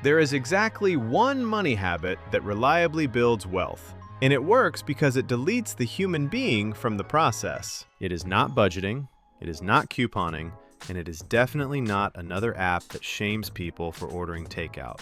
There is exactly one money habit that reliably builds wealth, and it works because it deletes the human being from the process. It is not budgeting, it is not couponing, and it is definitely not another app that shames people for ordering takeout.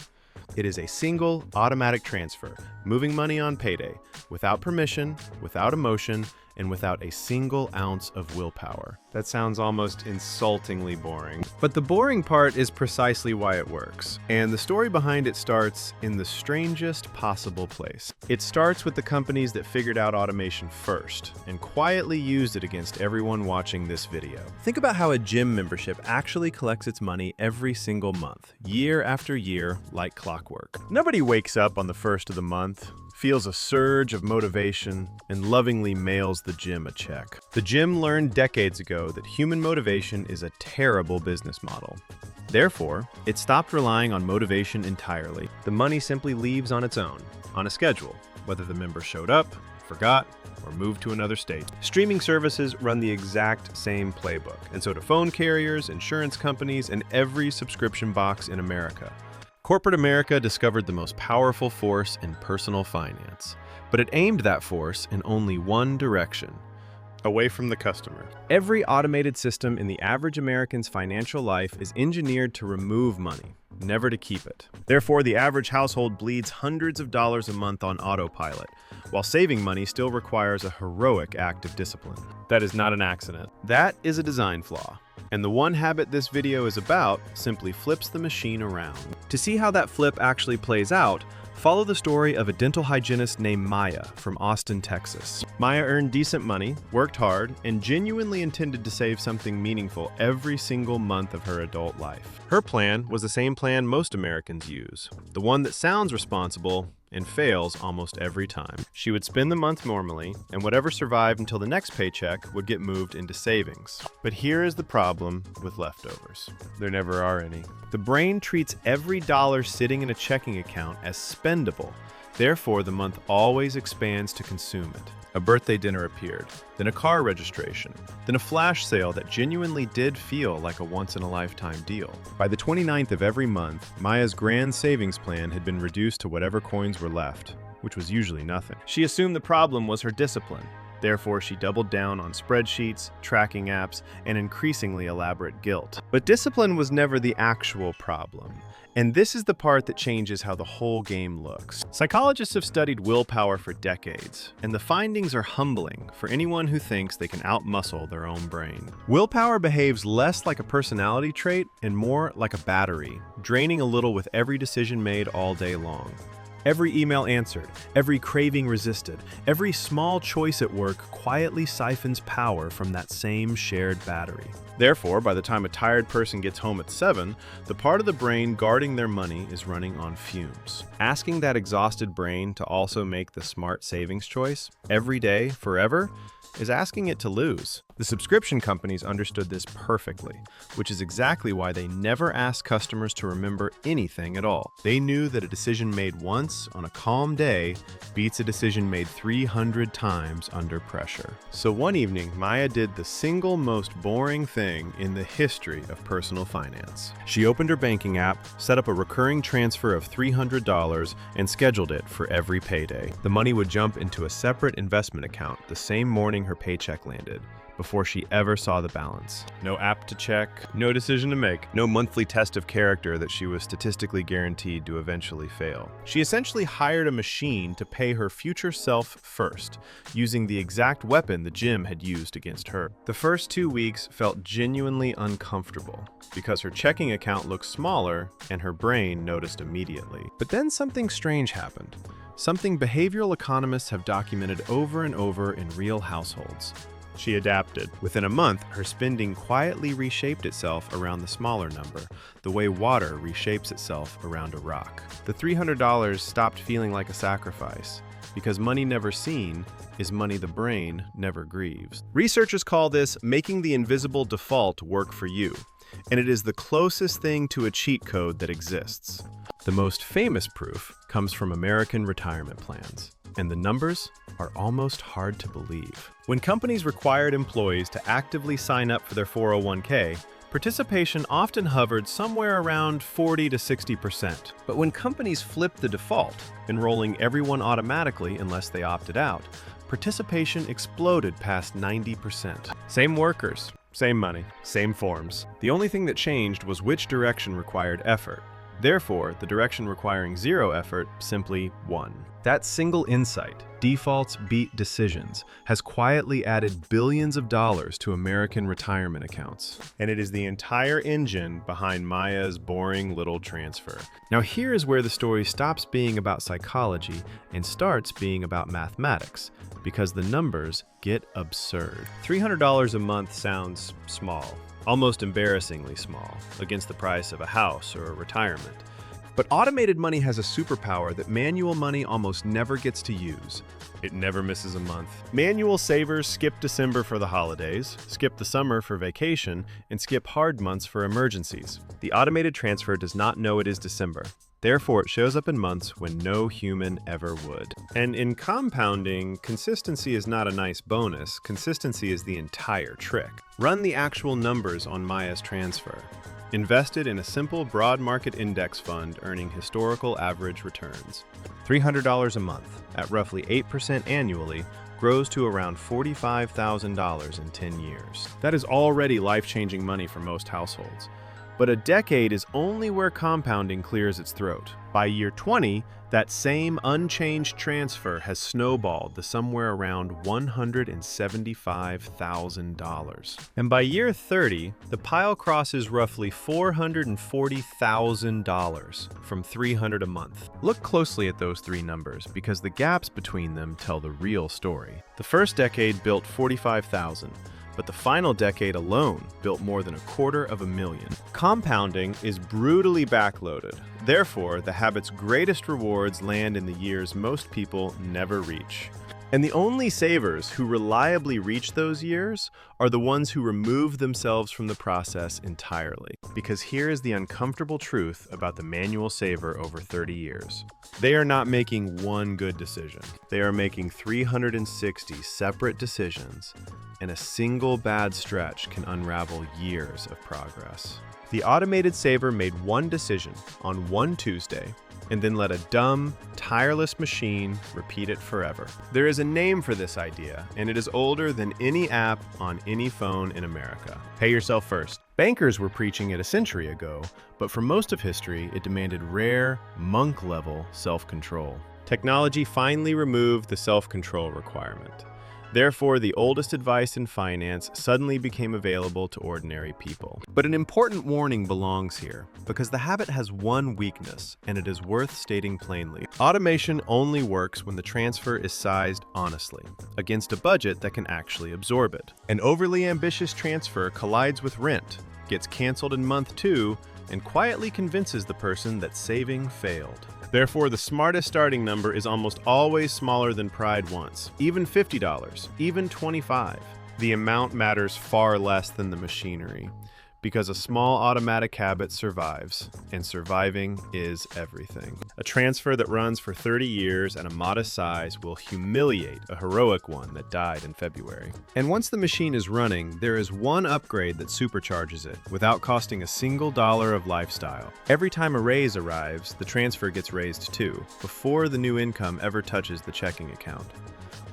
It is a single, automatic transfer, moving money on payday, without permission, without emotion, and without a single ounce of willpower. That sounds almost insultingly boring. But the boring part is precisely why it works. And the story behind it starts in the strangest possible place. It starts with the companies that figured out automation first and quietly used it against everyone watching this video. Think about how a gym membership actually collects its money every single month, year after year, like clockwork. Nobody wakes up on the first of the month, feels a surge of motivation, and lovingly mails the gym a check. The gym learned decades ago that human motivation is a terrible business model. Therefore, it stopped relying on motivation entirely. The money simply leaves on its own, on a schedule, whether the member showed up, forgot, or moved to another state. Streaming services run the exact same playbook, and so do phone carriers, insurance companies, and every subscription box in America. Corporate America discovered the most powerful force in personal finance, but it aimed that force in only one direction: away from the customer. Every automated system in the average American's financial life is engineered to remove money, never to keep it. Therefore, the average household bleeds hundreds of dollars a month on autopilot, while saving money still requires a heroic act of discipline. That is not an accident. That is a design flaw. And the one habit this video is about simply flips the machine around. To see how that flip actually plays out, follow the story of a dental hygienist named Maya from Austin, Texas. Maya earned decent money, worked hard, and genuinely intended to save something meaningful every single month of her adult life. Her plan was the same plan most Americans use, the one that sounds responsible and fails almost every time. She would spend the month normally, and whatever survived until the next paycheck would get moved into savings. But here is the problem with leftovers. There never are any. The brain treats every dollar sitting in a checking account as spendable. Therefore, the month always expands to consume it. A birthday dinner appeared, then a car registration, then a flash sale that genuinely did feel like a once-in-a-lifetime deal. By the 29th of every month, Maya's grand savings plan had been reduced to whatever coins were left, which was usually nothing. She assumed the problem was her discipline. Therefore, she doubled down on spreadsheets, tracking apps, and increasingly elaborate guilt. But discipline was never the actual problem. And this is the part that changes how the whole game looks. Psychologists have studied willpower for decades, and the findings are humbling for anyone who thinks they can outmuscle their own brain. Willpower behaves less like a personality trait and more like a battery, draining a little with every decision made all day long. Every email answered, every craving resisted, every small choice at work quietly siphons power from that same shared battery. Therefore, by the time a tired person gets home at 7, the part of the brain guarding their money is running on fumes. Asking that exhausted brain to also make the smart savings choice, every day, forever, is asking it to lose. The subscription companies understood this perfectly, which is exactly why they never asked customers to remember anything at all. They knew that a decision made once on a calm day beats a decision made 300 times under pressure. So one evening, Maya did the single most boring thing in the history of personal finance. She opened her banking app, set up a recurring transfer of $300, and scheduled it for every payday. The money would jump into a separate investment account the same morning her paycheck landed, before she ever saw the balance. No app to check, no decision to make, no monthly test of character that she was statistically guaranteed to eventually fail. She essentially hired a machine to pay her future self first, using the exact weapon the gym had used against her. The first 2 weeks felt genuinely uncomfortable, because her checking account looked smaller and her brain noticed immediately. But then something strange happened. Something behavioral economists have documented over and over in real households. She adapted. Within a month, her spending quietly reshaped itself around the smaller number, the way water reshapes itself around a rock. The $300 stopped feeling like a sacrifice, because money never seen is money the brain never grieves. Researchers call this making the invisible default work for you, and it is the closest thing to a cheat code that exists. The most famous proof comes from American retirement plans, and the numbers are almost hard to believe. When companies required employees to actively sign up for their 401k, participation often hovered somewhere around 40 to 60%. But when companies flipped the default, enrolling everyone automatically unless they opted out, participation exploded past 90%. Same workers, same money, same forms. The only thing that changed was which direction required effort. Therefore, the direction requiring zero effort simply won. That single insight, defaults beat decisions, has quietly added billions of dollars to American retirement accounts. And it is the entire engine behind Maya's boring little transfer. Now here is where the story stops being about psychology and starts being about mathematics, because the numbers get absurd. $300 a month sounds small. Almost embarrassingly small, against the price of a house or a retirement. But automated money has a superpower that manual money almost never gets to use. It never misses a month. Manual savers skip December for the holidays, skip the summer for vacation, and skip hard months for emergencies. The automated transfer does not know it is December. Therefore, it shows up in months when no human ever would. And in compounding, consistency is not a nice bonus. Consistency is the entire trick. Run the actual numbers on Maya's transfer. Invested in a simple broad market index fund earning historical average returns. $300 a month, at roughly 8% annually, grows to around $45,000 in 10 years. That is already life-changing money for most households. But a decade is only where compounding clears its throat. By year 20, that same unchanged transfer has snowballed to somewhere around $175,000. And by year 30, the pile crosses roughly $440,000 from $300 a month. Look closely at those three numbers because the gaps between them tell the real story. The first decade built $45,000. But the final decade alone built more than $250,000. Compounding is brutally backloaded. Therefore, the habit's greatest rewards land in the years most people never reach. And the only savers who reliably reach those years are the ones who remove themselves from the process entirely. Because here is the uncomfortable truth about the manual saver over 30 years. They are not making one good decision. They are making 360 separate decisions, and a single bad stretch can unravel years of progress. The automated saver made one decision on one Tuesday, and then let a dumb, tireless machine repeat it forever. There is a name for this idea, and it is older than any app on any phone in America. Pay yourself first. Bankers were preaching it a century ago, but for most of history, it demanded rare, monk-level self-control. Technology finally removed the self-control requirement. Therefore, the oldest advice in finance suddenly became available to ordinary people. But an important warning belongs here, because the habit has one weakness, and it is worth stating plainly. Automation only works when the transfer is sized honestly, against a budget that can actually absorb it. An overly ambitious transfer collides with rent, gets canceled in month 2, and quietly convinces the person that saving failed. Therefore, the smartest starting number is almost always smaller than pride wants. Even $50, even $25. The amount matters far less than the machinery, because a small automatic habit survives, and surviving is everything. A transfer that runs for 30 years at a modest size will humiliate a heroic one that died in February. And once the machine is running, there is one upgrade that supercharges it without costing a single dollar of lifestyle. Every time a raise arrives, the transfer gets raised too, before the new income ever touches the checking account.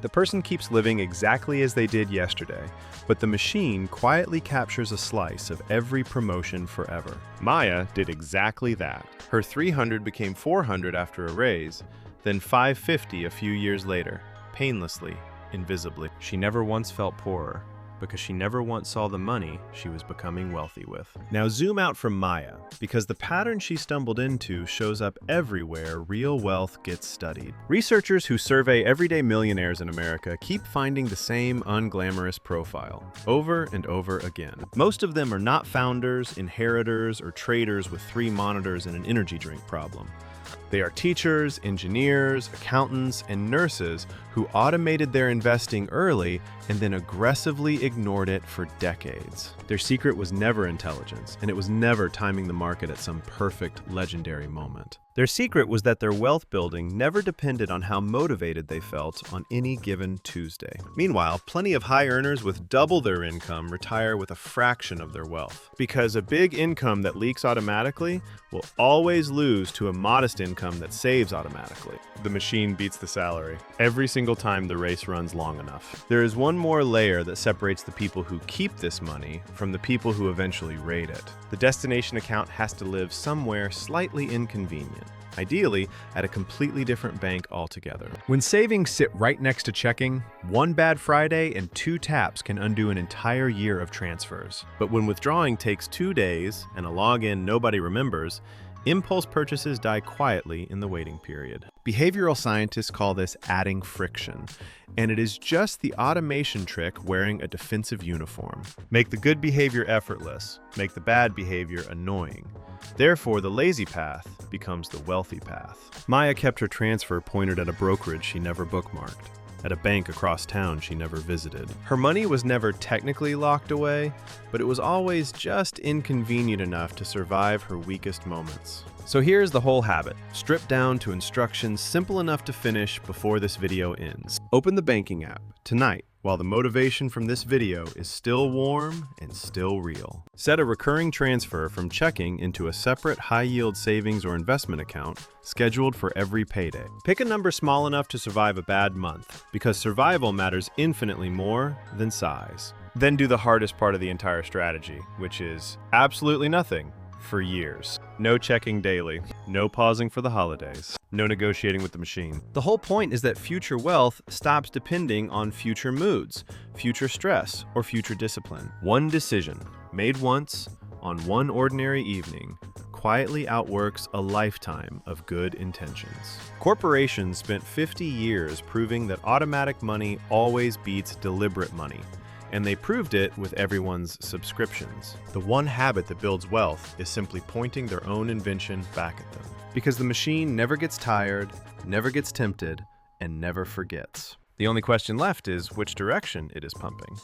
The person keeps living exactly as they did yesterday, but the machine quietly captures a slice of every promotion forever. Maya did exactly that. Her $300 became $400 after a raise, then $550 a few years later, painlessly, invisibly. She never once felt poorer, because she never once saw the money she was becoming wealthy with. Now zoom out from Maya, because the pattern she stumbled into shows up everywhere real wealth gets studied. Researchers who survey everyday millionaires in America keep finding the same unglamorous profile, over and over again. Most of them are not founders, inheritors, or traders with 3 monitors and an energy drink problem. They are teachers, engineers, accountants, and nurses who automated their investing early and then aggressively ignored it for decades. Their secret was never intelligence, and it was never timing the market at some perfect, legendary moment. Their secret was that their wealth building never depended on how motivated they felt on any given Tuesday. Meanwhile, plenty of high earners with double their income retire with a fraction of their wealth. Because a big income that leaks automatically will always lose to a modest income that saves automatically. The machine beats the salary every single time the race runs long enough. There is one more layer that separates the people who keep this money from the people who eventually raid it. The destination account has to live somewhere slightly inconvenient, ideally at a completely different bank altogether. When savings sit right next to checking, one bad Friday and 2 taps can undo an entire year of transfers. But when withdrawing takes 2 days and a login nobody remembers, impulse purchases die quietly in the waiting period. Behavioral scientists call this adding friction, and it is just the automation trick wearing a defensive uniform. Make the good behavior effortless, make the bad behavior annoying. Therefore, the lazy path becomes the wealthy path. Maya kept her transfer pointed at a brokerage she never bookmarked, at a bank across town she never visited. Her money was never technically locked away, but it was always just inconvenient enough to survive her weakest moments. So here's the whole habit, stripped down to instructions simple enough to finish before this video ends. Open the banking app tonight while the motivation from this video is still warm and still real. Set a recurring transfer from checking into a separate high-yield savings or investment account scheduled for every payday. Pick a number small enough to survive a bad month, because survival matters infinitely more than size. Then do the hardest part of the entire strategy, which is absolutely nothing for years. No checking daily, no pausing for the holidays, no negotiating with the machine. The whole point is that future wealth stops depending on future moods, future stress, or future discipline. One decision, made once, on one ordinary evening, quietly outworks a lifetime of good intentions. Corporations spent 50 years proving that automatic money always beats deliberate money, and they proved it with everyone's subscriptions. The one habit that builds wealth is simply pointing their own invention back at them. Because the machine never gets tired, never gets tempted, and never forgets. The only question left is which direction it is pumping.